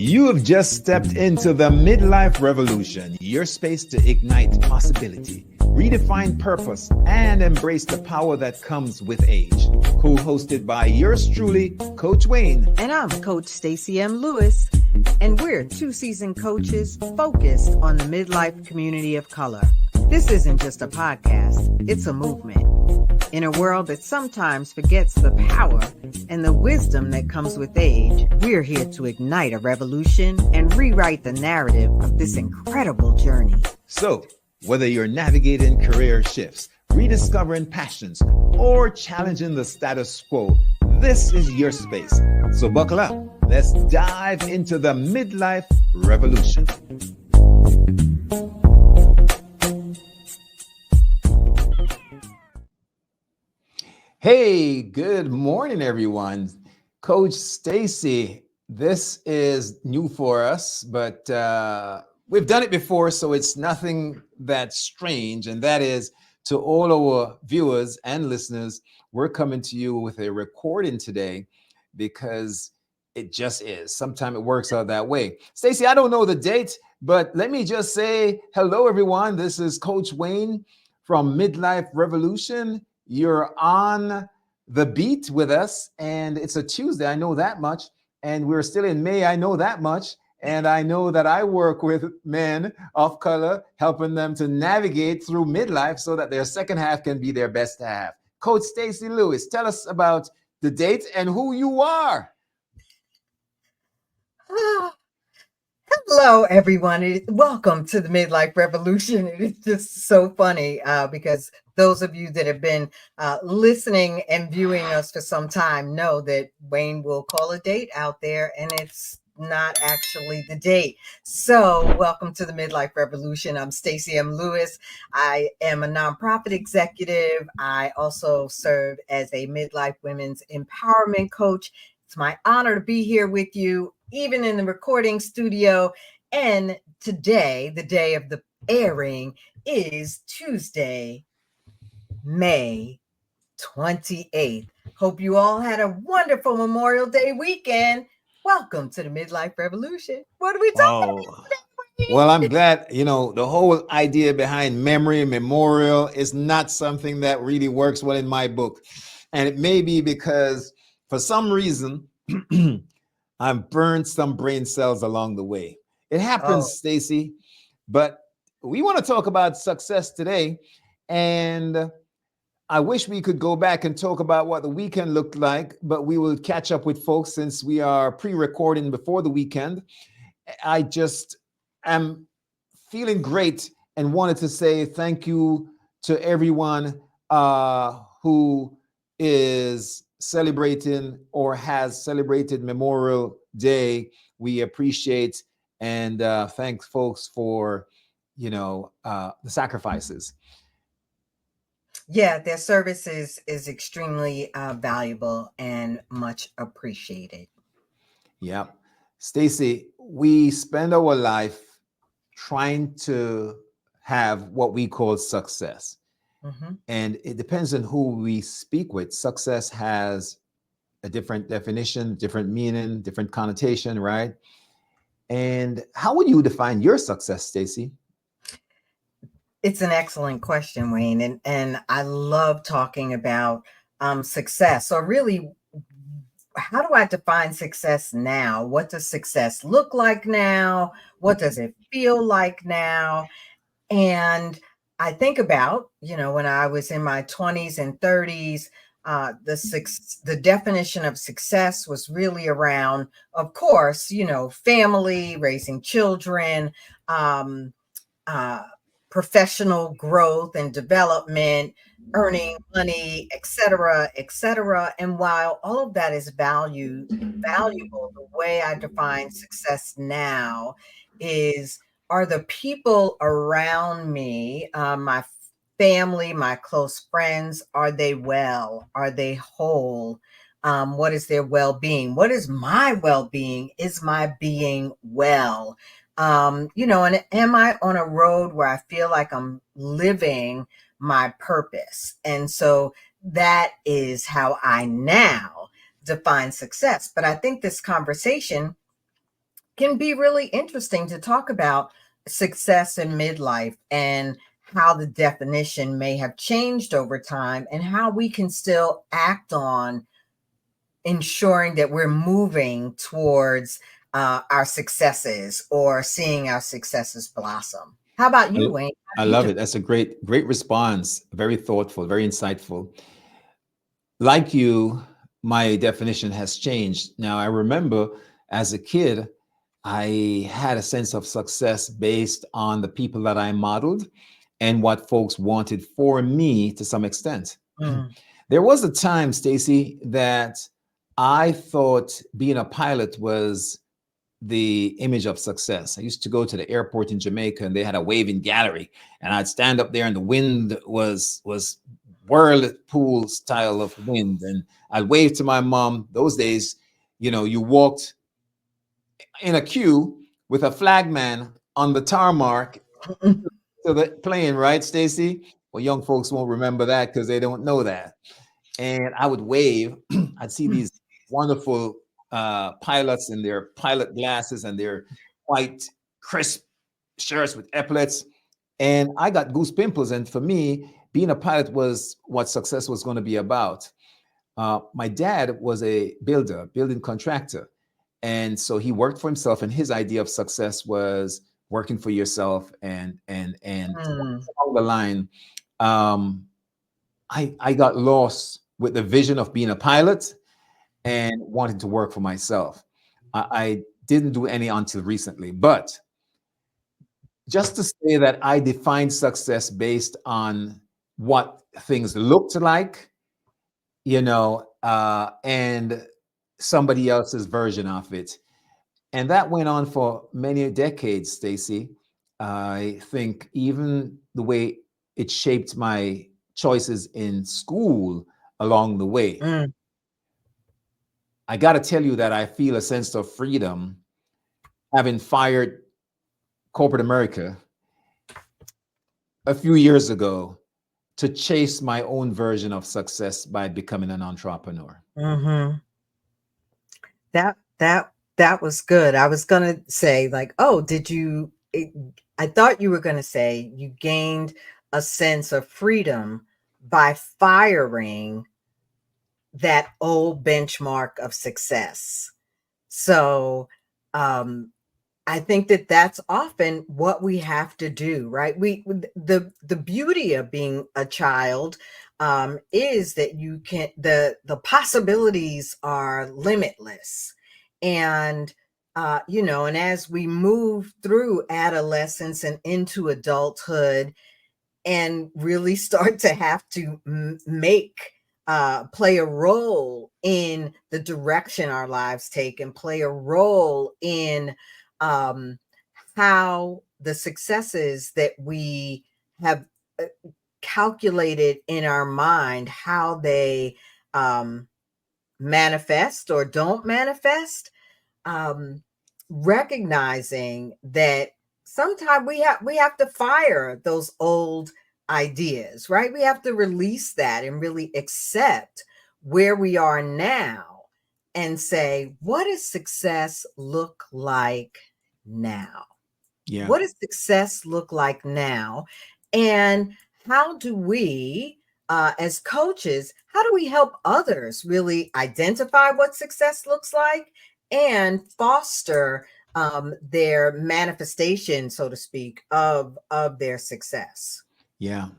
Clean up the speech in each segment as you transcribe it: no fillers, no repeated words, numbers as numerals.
You have just stepped into the Midlife Revolution, your space to ignite possibility, redefine purpose, and embrace the power that comes with age. Co-hosted by yours truly, Coach Wayne. And I'm Coach Stacy M. Lewis, and we're two seasoned coaches focused on the midlife community of color. This isn't just a podcast, it's a movement. In a world that sometimes forgets the power and the wisdom that comes with age, we're here to ignite a revolution and rewrite the narrative of this incredible journey. So, whether you're navigating career shifts, rediscovering passions, or challenging the status quo, this is your space. So buckle up. Let's dive into the Midlife Revolution. Hey, good morning, everyone. Coach Stacy, this is new for us, but we've done it before, so it's nothing that strange. And that is to all our viewers and listeners, we're coming to you with a recording today because it just is. Sometimes it works out that way. Stacy, I don't know the date, but let me just say hello, everyone. This is Coach Wayne from Midlife Revolution. You're on the beat with us, and it's a Tuesday. I know that much. And we're still in May. I know that much. And I know that I work with men of color, helping them to navigate through midlife so that their second half can be their best half. Coach Stacy Lewis, tell us about the date and who you are. Hello, everyone. Welcome to the Midlife Revolution. It's just so funny because those of you that have been listening and viewing us for some time know that Wayne will call a date out there, and it's not actually the date. So welcome to the Midlife Revolution. I'm Stacy M. Lewis. I am a nonprofit executive. I also serve as a midlife women's empowerment coach. It's my honor to be here with you, even in the recording studio. And today, the day of the airing, is Tuesday, May 28th. Hope you all had a wonderful Memorial Day weekend. Welcome to the Midlife Revolution. What are we talking about today? Well, I'm glad, the whole idea behind memory, memorial is not something that really works well in my book. And it may be because for some reason, I've burned some brain cells along the way. It happens, Stacy, but we want to talk about success today. And I wish we could go back and talk about what the weekend looked like, but we will catch up with folks since we are pre-recording before the weekend. I just am feeling great and wanted to say thank you to everyone who is celebrating or has celebrated Memorial Day. We appreciate and thank folks for, the sacrifices. Yeah, their service is extremely valuable and much appreciated. Yeah. Stacy, we spend our life trying to have what we call success. Mm-hmm. And it depends on who we speak with. Success has a different definition, different meaning, different connotation, right? And how would you define your success, Stacy? It's an excellent question, Wayne. And I love talking about success. So really, how do I define success now? What does success look like now? What does it feel like now? And I think about, when I was in my 20s and 30s, the definition of success was really around, of course, family, raising children, professional growth and development, earning money, et cetera, et cetera. And while all of that is valuable, the way I define success now are the people around me, my family, my close friends, are they well? Are they whole? What is their well-being? What is my well-being? Is my being well? And am I on a road where I feel like I'm living my purpose? And so that is how I now define success. But I think this conversation can be really interesting to talk about success in midlife and how the definition may have changed over time and how we can still act on ensuring that we're moving towards our successes or seeing our successes blossom. How about you, I Wayne? I How do you love do? it. That's a great response. Very thoughtful, very insightful. Like you, my definition has changed. Now, I remember as a kid, I had a sense of success based on the people that I modeled and what folks wanted for me to some extent. Mm, There was a time, Stacy, that I thought being a pilot was the image of success. I used to go to the airport in Jamaica and they had a waving gallery, and I'd stand up there and the wind was whirlpool style of wind, and I'd wave to my mom. Those days, you walked in a queue with a flagman on the tarmac mm, to the plane, right, Stacy? Well, young folks won't remember that because they don't know that. And I would wave. I'd see mm, these wonderful pilots in their pilot glasses and their white, crisp shirts with epaulets. And I got goose pimples. And for me, being a pilot was what success was going to be about. My dad was a builder, building contractor. And so he worked for himself, and his idea of success was working for yourself. And mm, along the line, um, I got lost with the vision of being a pilot and wanting to work for myself. I didn't do any until recently, but just to say that I defined success based on what things looked like, and somebody else's version of it. And that went on for many decades, Stacy. I think even the way it shaped my choices in school along the way. mm. I got to tell you that I feel a sense of freedom having fired corporate America a few years ago to chase my own version of success by becoming an entrepreneur. Mm-hmm. That was good. I was gonna say, like, oh, did you? I thought you were gonna say you gained a sense of freedom by firing that old benchmark of success. So, um, I think that that's often what we have to do, right? The beauty of being a child is that you can the possibilities are limitless, and and as we move through adolescence and into adulthood, and really start to have to make play a role in the direction our lives take and play a role in um, how the successes that we have uh, calculated in our mind, how they um, manifest or don't manifest, um, recognizing that sometimes we have to fire those old ideas, right? We have to release that and really accept where we are now and say, what does success look like now? Yeah. What does success look like now? And how do we, as coaches, how do we help others really identify what success looks like and foster their manifestation, so to speak, of their success? Yeah.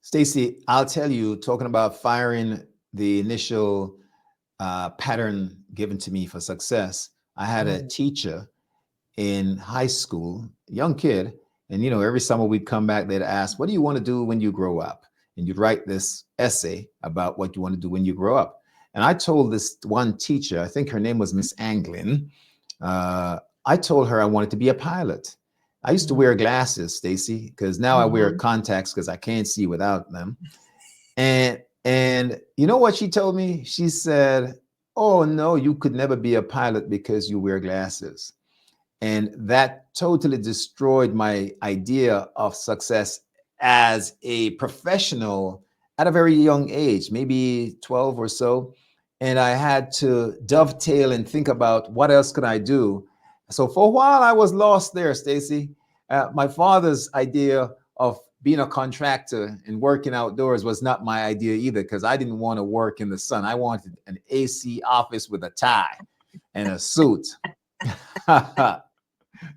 Stacy, I'll tell you, talking about firing the initial pattern given to me for success, I had a Mm, teacher in high school, young kid, and every summer we'd come back, they'd ask, "What do you want to do when you grow up?" And you'd write this essay about what you want to do when you grow up. And I told this one teacher, I think her name was Miss Anglin, I told her I wanted to be a pilot. I used to mm, wear glasses, Stacy, because now I wear mhm, contacts because I can't see without them. And you know what she told me? She said, "Oh no, you could never be a pilot because you wear glasses." And that totally destroyed my idea of success as a professional at a very young age, maybe 12 or so. And I had to dovetail and think about what else could I do. So for a while, I was lost there, Stacy. My father's idea of being a contractor and working outdoors was not my idea either, because I didn't want to work in the sun. I wanted an AC office with a tie and a suit.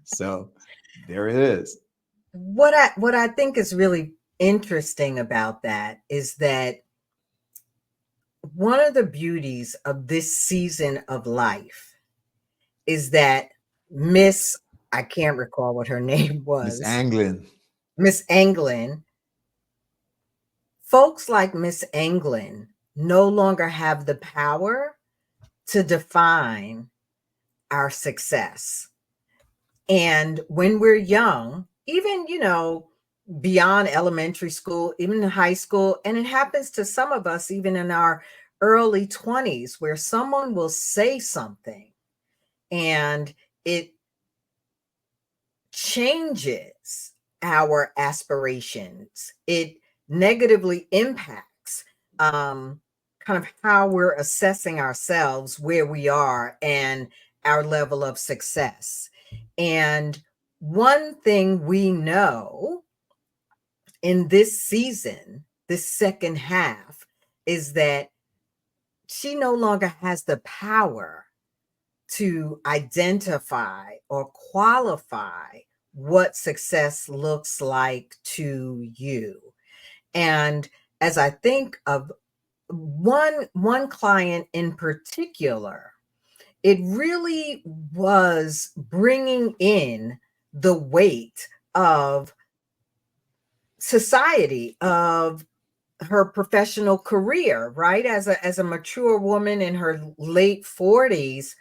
So there it is. What I think is really interesting about that is that one of the beauties of this season of life is that Miss, I can't recall what her name Miss was, Anglin. Miss Anglin, folks like Miss Anglin no longer have the power to define our success. And when we're young, even, beyond elementary school, even in high school, and it happens to some of us even in our early 20s, where someone will say something and it changes our aspirations. It negatively impacts kind of how we're assessing ourselves, where we are, and our level of success. And one thing we know in this season, this second half, is that she no longer has the power to identify or qualify what success looks like to you. And as I think of one client in particular, it really was bringing in the weight of society, of her professional career, right? As a mature woman in her late 40s,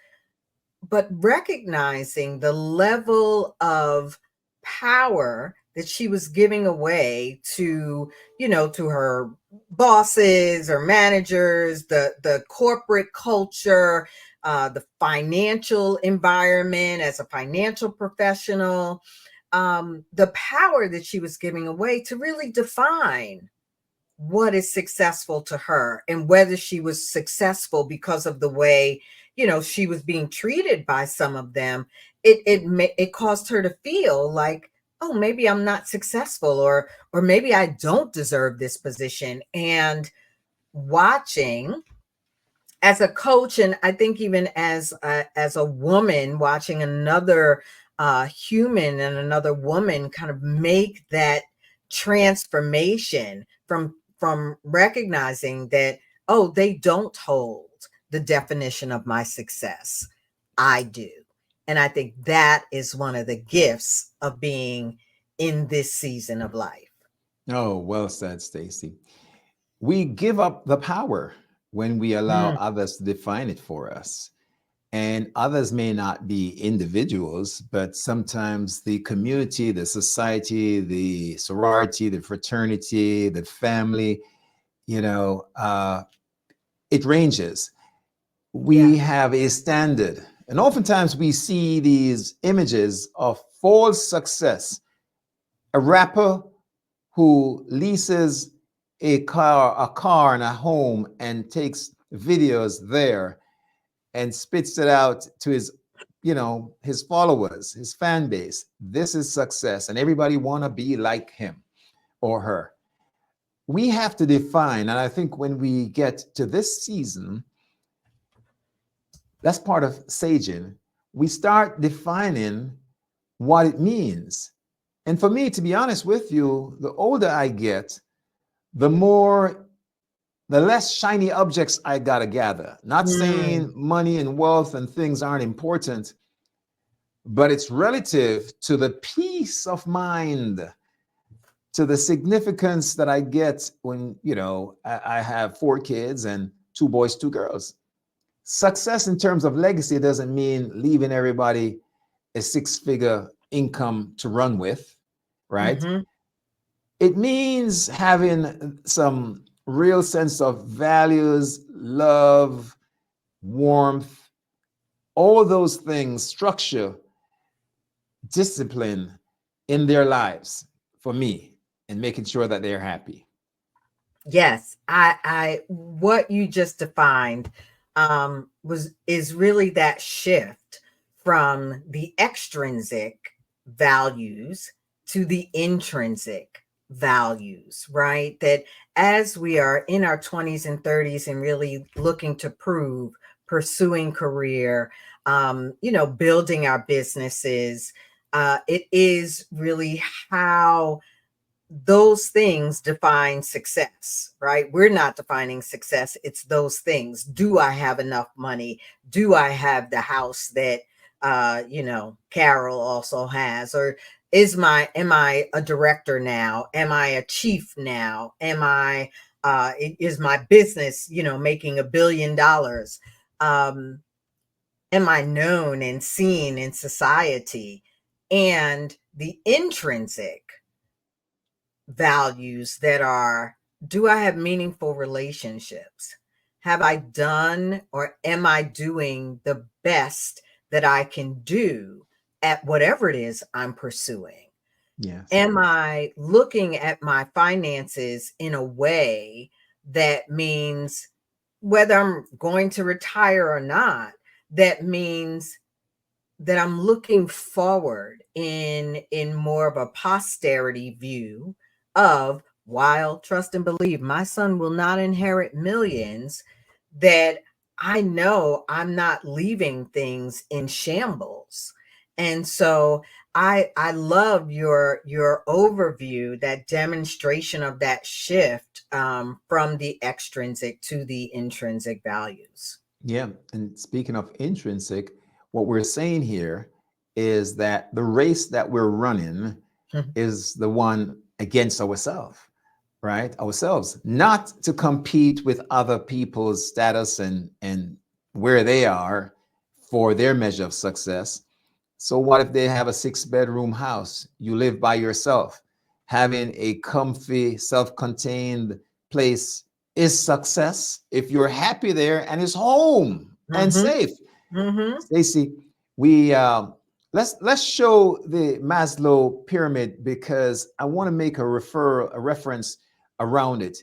but recognizing the level of power that she was giving away to, to her bosses or managers, the corporate culture, the financial environment as a financial professional, the power that she was giving away to really define what is successful to her, and whether she was successful because of the way, she was being treated by some of them. It caused her to feel like, oh, maybe I'm not successful, or maybe I don't deserve this position. And watching, as a coach, and I think even as a woman, watching another human and another woman kind of make that transformation from recognizing that, oh, they don't hold the definition of my success, I do. And I think that is one of the gifts of being in this season of life. Oh, well said, Stacy. We give up the power when we allow Mm, others to define it for us. And others may not be individuals, but sometimes the community, the society, the sorority, the fraternity, the family, you know, it ranges. yeah. We have a standard. And oftentimes we see these images of false success. A rapper who leases a car and a home and takes videos there and spits it out to his followers, his fan base. This is success, and everybody want to be like him or her. We have to define, and I think when we get to this season, that's part of saging. We start defining what it means. And for me, to be honest with you, the older I get, the less shiny objects I gotta gather. Not Mm, saying money and wealth and things aren't important, but it's relative to the peace of mind, to the significance that I get when, I have 4 kids and 2 boys, 2 girls. Success in terms of legacy doesn't mean leaving everybody a 6-figure income to run with, right? mhm. It means having some real sense of values, love, warmth, all those things, structure, discipline in their lives for me, and making sure that they're happy. Yes, I what you just defined is really that shift from the extrinsic values to the intrinsic values, right? That as we are in our 20s and 30s and really looking to prove, pursuing career, building our businesses, it is really how those things define success, right? We're not defining success. It's those things. Do I have enough money? Do I have the house that, Carol also has? Or am I a director now? Am I a chief now? Is my business, making $1 billion? Am I known and seen in society? And the intrinsic values that are, do I have meaningful relationships? Have I done or am I doing the best that I can do at whatever it is I'm pursuing? Yes. Am I looking at my finances in a way that means, whether I'm going to retire or not, that means that I'm looking forward in more of a posterity view of, while trust and believe my son will not inherit millions, that I know I'm not leaving things in shambles. And so I love your overview, that demonstration of that shift, from the extrinsic to the intrinsic values. Yeah. And speaking of intrinsic, what we're saying here is that the race that we're running is the one against ourselves, right? Ourselves, not to compete with other people's status and where they are for their measure of success. So what if they have a 6 bedroom house? You live by yourself. Having a comfy, self-contained place is success if you're happy there and it's home and Mm-hmm. safe. Mm-hmm. Stacy, we let's show the Maslow pyramid because I want to make a reference around it.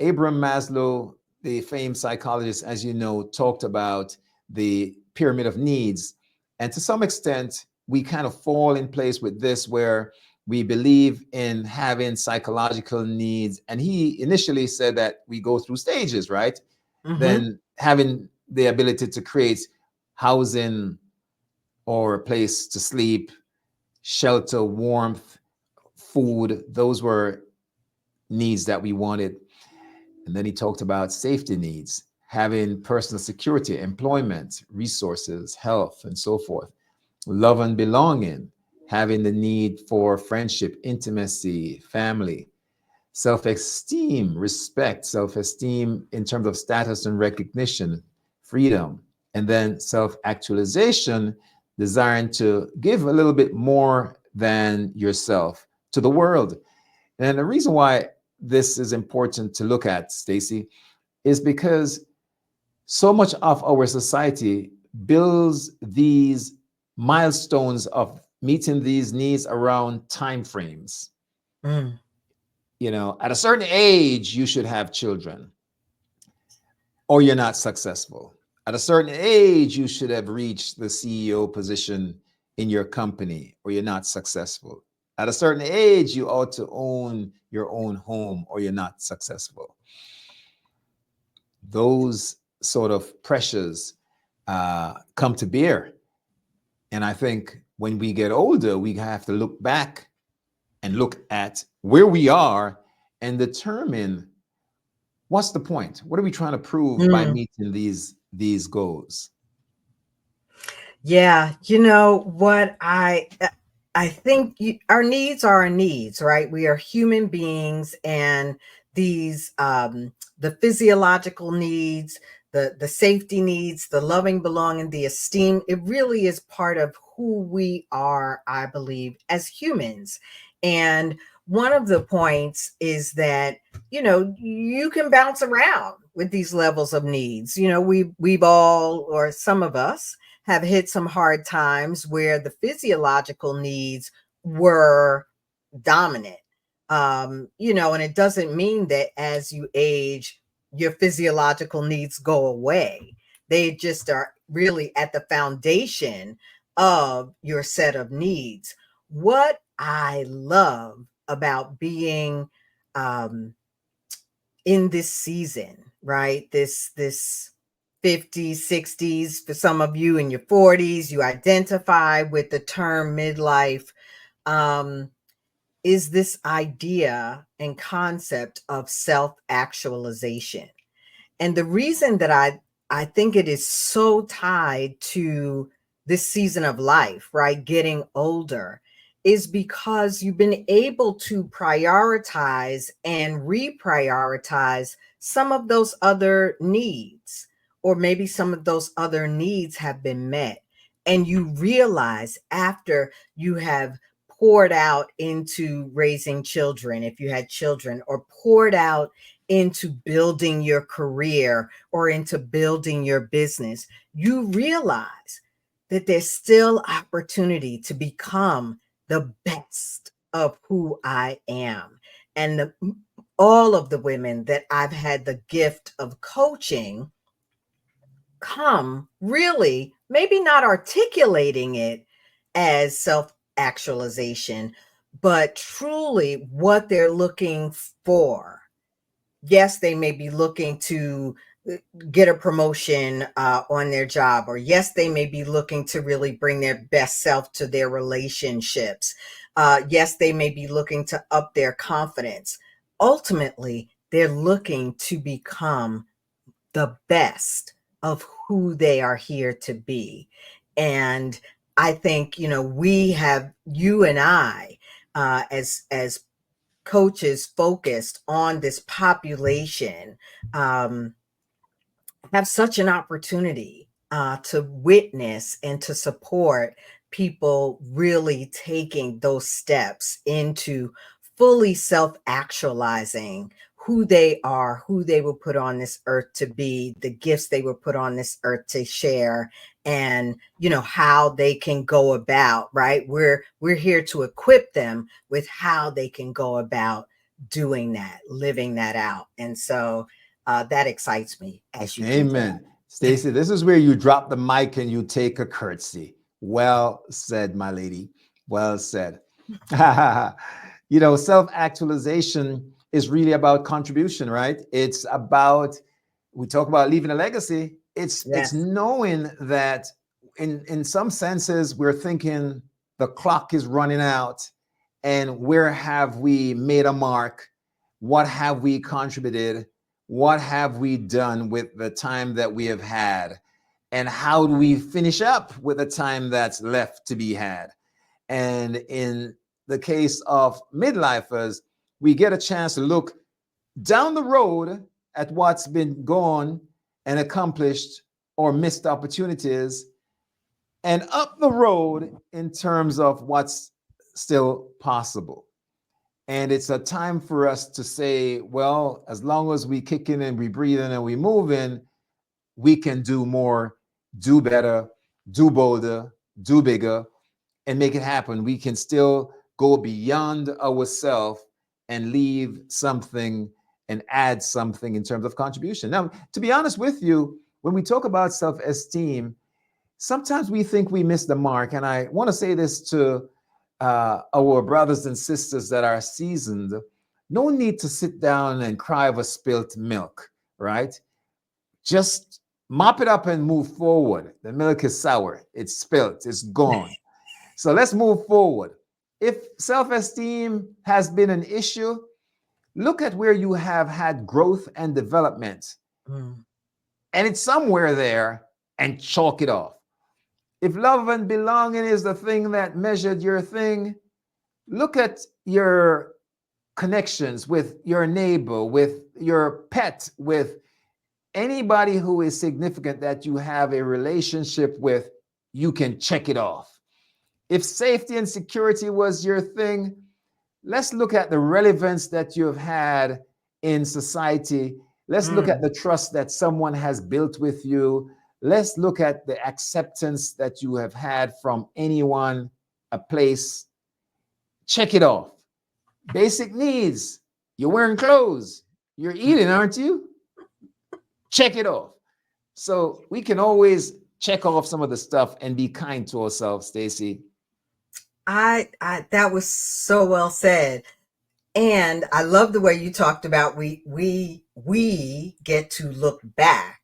Abraham Maslow, the famed psychologist, as you know, talked about the pyramid of needs. And to some extent, we kind of fall in place with this where we believe in having psychological needs. And he initially said that we go through stages, right? Mm-hmm. Then having the ability to create housing or a place to sleep, shelter, warmth, food, those were needs that we wanted. And then he talked about safety needs, having personal security, employment, resources, health, and so forth. Love and belonging, having the need for friendship, intimacy, family, self esteem, respect, self esteem in terms of status and recognition, freedom, and then self actualization, desiring to give a little bit more than yourself to the world. And the reason why this is important to look at, Stacy, is because so much of our society builds these milestones of meeting these needs around time frames. Mm. You know, at a certain age, you should have children or you're not successful. At a certain age, you should have reached the CEO position in your company or you're not successful. At a certain age, you ought to own your own home or you're not successful. Those sort of pressures come to bear. And I think when we get older, we have to look back and look at where we are and determine what's the point? What are we trying to prove by Mm. meeting these goals? Yeah, you know what, I think our needs are our needs, right? We are human beings, and these, the physiological needs, the safety needs, the loving, belonging, the esteem, it really is part of who we are, I believe, as humans. And one of the points is that, you can bounce around with these levels of needs. We've all, or some of us, have hit some hard times where the physiological needs were dominant. And it doesn't mean that as you age, your physiological needs go away. They just are really at the foundation of your set of needs. What I love about being um, in this season, right? This 50s, 60s, for some of you in your 40s, you identify with the term midlife, um, is this idea and concept of self actualization. And the reason that I think it is so tied to this season of life, right? Getting older is because you've been able to prioritize and reprioritize some of those other needs, or maybe some of those other needs have been met. And you realize after you have poured out into raising children, if you had children, or poured out into building your career or into building your business, you realize that there's still opportunity to become the best of who I am. And all of the women that I've had the gift of coaching come really, maybe not articulating it as self actualization, but truly what they're looking for. Yes, they may be looking to get a promotion on their job, or yes, they may be looking to really bring their best self to their relationships. Yes, they may be looking to up their confidence. Ultimately, they're looking to become the best of who they are here to be. And I think, we have, you and I, as coaches focused on this population, um, have such an opportunity to witness and to support people really taking those steps into fully self actualizing who they are, who they were put on this earth to be, the gifts they were put on this earth to share, and how they can go about, right? We're here to equip them with how they can go about doing that, living that out. And so that excites me, as you can tell. Amen. Stacy, this is where you drop the mic and you take a curtsy. Well said, my lady. Well said. Self actualization is really about contribution, right? It's about, we talk about leaving a legacy. It's Yes. knowing that in some senses we're thinking the clock is running out, and where have we made a mark? What have we contributed? What have we done with the time that we have had? And how do we finish up with the time that's left to be had? And in the case of midlifers, we get a chance to look down the road at what's been gone and accomplished or missed opportunities, and up the road in terms of what's still possible. And it's a time for us to say, well, as long as we kick in and we breathe in and we move in, we can do more, do better, do bolder, do bigger, and make it happen. We can still go beyond ourselves and leave something and add something in terms of contribution. Now, to be honest with you, when we talk about self esteem, sometimes we think we miss the mark. And I want to say this to our brothers and sisters that are seasoned. No need to sit down and cry over spilt milk, right? Just mop it up and move forward. The milk is sour, it's spilt, it's gone. So let's move forward. If self esteem has been an issue, look at where you have had growth and development, Mm. and it's somewhere there, and chalk it off. If love and belonging is the thing that measured your thing, look at your connections with your neighbor, with your pet, with anybody who is significant that you have a relationship with. You can check it off. If safety and security was your thing, let's look at the relevance that you have had in society. Let's look at Mm. the trust that someone has built with you. Let's look at the acceptance that you have had from anyone, a place. Check it off. Basic needs. You're wearing clothes. You're eating, aren't you? Check it off. So we can always check off some of the stuff and be kind to ourselves, Stacy. I that was so well said. And I love the way you talked about we get to look back.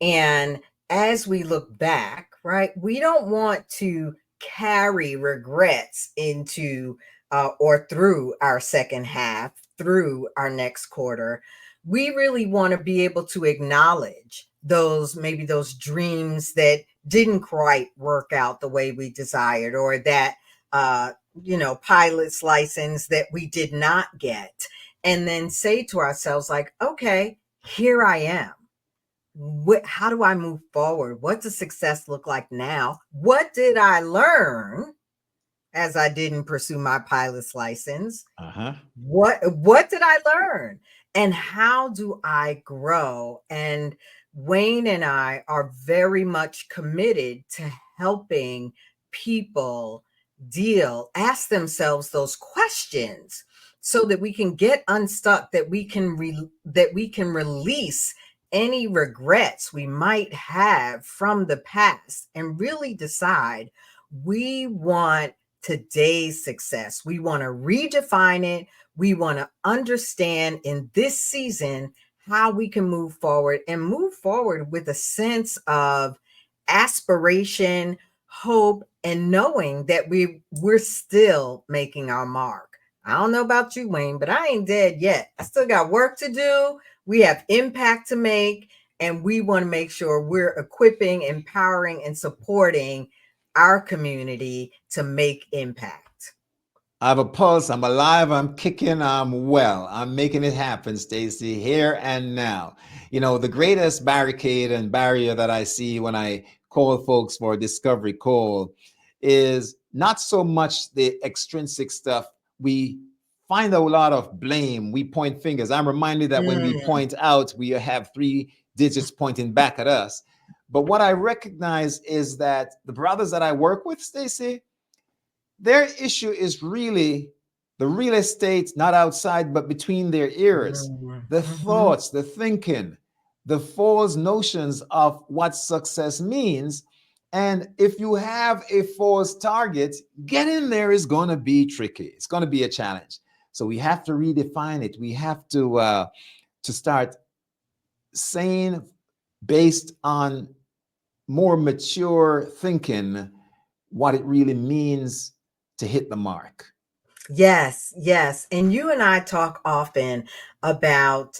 And as we look back, right, we don't want to carry regrets into or through our second half, through our next quarter. We really want to be able to acknowledge those, maybe those dreams that didn't quite work out the way we desired, or that, pilot's license that we did not get. And then say to ourselves, like, okay, here I am. How do I move forward? What does success look like now? What did I learn as I didn't pursue my pilot's license? Uh-huh. What did I learn? And how do I grow? And Wayne and I are very much committed to helping people ask themselves those questions so that we can get unstuck, that we can release any regrets we might have from the past and really decide we want today's success. We want to redefine it. We want to understand in this season how we can move forward and move forward with a sense of aspiration, hope, and knowing that we're still making our mark. I don't know about you, Wayne, but I ain't dead yet. I still got work to do. We have impact to make, and we want to make sure we're equipping, empowering, and supporting our community to make impact. I have a pulse. I'm alive. I'm kicking. I'm well. I'm making it happen, Stacy, here and now. The greatest barricade and barrier that I see when I call folks for a discovery call is not so much the extrinsic stuff. We find a lot of blame. We point fingers. I'm reminded that when we point out, we have 3 digits pointing back at us. But what I recognize is that the brothers that I work with, Stacy, their issue is really the real estate, not outside, but between their ears. The thoughts, the thinking, the false notions of what success means. And if you have a false target, getting there is going to be tricky. It's going to be a challenge. So we have to redefine it. We have to start saying, based on more mature thinking, what it really means to hit the mark. Yes, yes. And you and I talk often about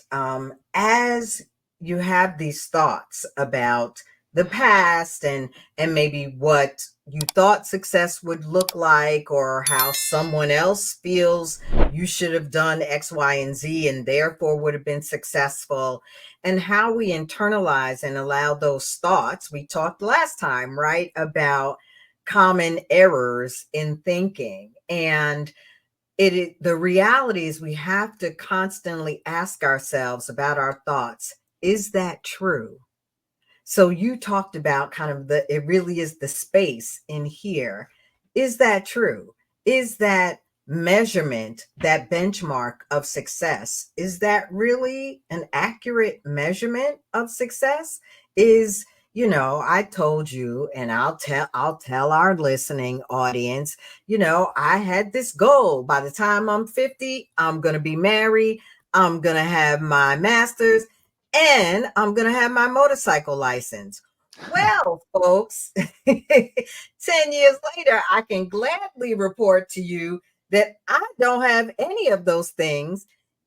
as you have these thoughts about the past and maybe what you thought success would look like, or how someone else feels you should have done X, Y, and Z and therefore would have been successful, and how we internalize and allow those thoughts. We talked last time, right, about common errors in thinking. And the reality is we have to constantly ask ourselves about our thoughts. Is that true? So you talked about kind of it really is the space in here. Is that true? Is that measurement, that benchmark of success, is that really an accurate measurement of success? I told you, and I'll tell our listening audience, I had this goal. By the time I'm 50, I'm going to be married. I'm going to have my master's, and I'm going to have my motorcycle license. Well, folks, 10 years later, I can gladly report to you that I don't have any of those things.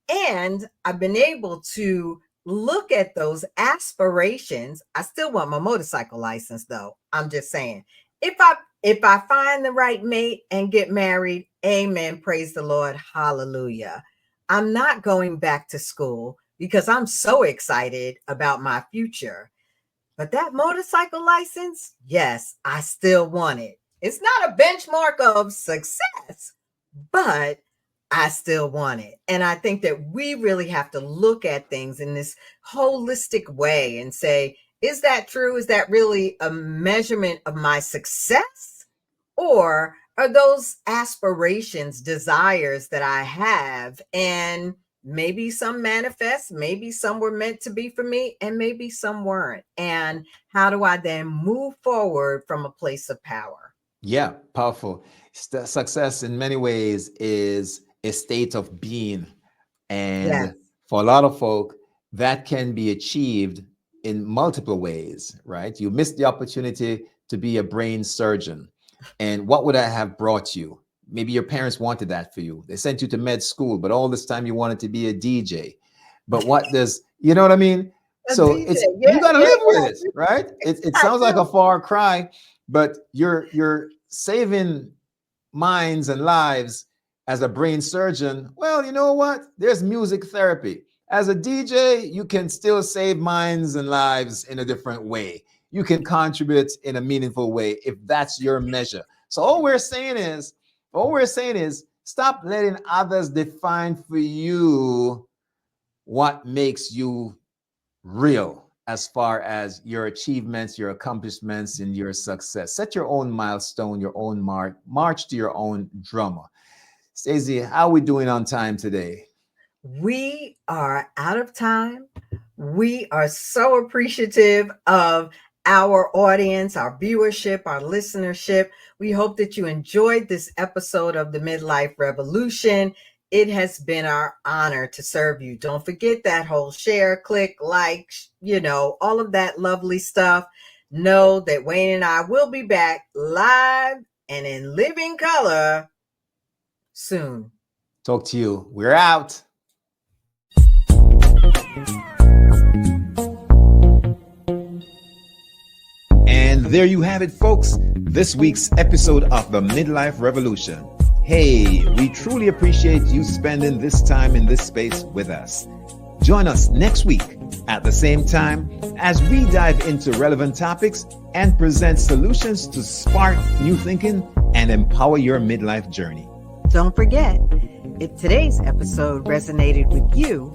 And I've been able to look at those aspirations. I still want my motorcycle license, though. I'm just saying, if I find the right mate and get married, amen, praise the Lord, hallelujah. I'm not going back to school because I'm so excited about my future. But that motorcycle license, yes, I still want it. It's not a benchmark of success, but I still want it. And I think that we really have to look at things in this holistic way and say, is that true? Is that really a measurement of my success? Or are those aspirations, desires that I have? And maybe some manifest, maybe some were meant to be for me, and maybe some weren't. And how do I then move forward from a place of power? Yeah, powerful. Success in many ways is a state of being. Yes. And for a lot of folk, that can be achieved in multiple ways, right? You missed the opportunity to be a brain surgeon. And what would that have brought you? Maybe your parents wanted that for you. They sent you to med school, but all this time you wanted to be a DJ. But what does, you know what I mean? A So DJ. it's, Yeah, you got to yeah, live with yeah. it, right? It I sounds like a do. far cry, but you're saving minds and lives as a brain surgeon. Well, you know what? There's music therapy. As a DJ, you can still save minds and lives in a different way. You can contribute in a meaningful way if that's your measure. So all we're saying is stop letting others define for you what makes you real as far as your achievements, your accomplishments, and your success. Set your own milestone, your own march to your own drummer. Stacey, how are we doing on time today? We are out of time. We are so appreciative of our audience, our viewership, our listenership. We hope that you enjoyed this episode of the Midlife Revolution. It has been our honor to serve you. Don't forget that whole share, click, like, all of that lovely stuff. Know that Wayne and I will be back live and in living color soon. Talk to you. We're out. And there you have it, folks. This week's episode of the Midlife Revolution. Hey, we truly appreciate you spending this time in this space with us. Join us next week at the same time as we dive into relevant topics and present solutions to spark new thinking and empower your midlife journey. Don't forget, if today's episode resonated with you,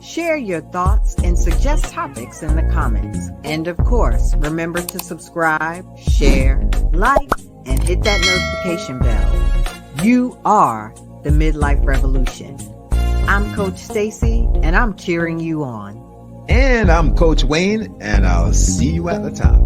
share your thoughts and suggest topics in the comments. And of course, remember to subscribe, share, like, and hit that notification bell. You are the Midlife Revolution. I'm Coach Stacy, and I'm cheering you on. And I'm Coach Wayne, and I'll see you at the top.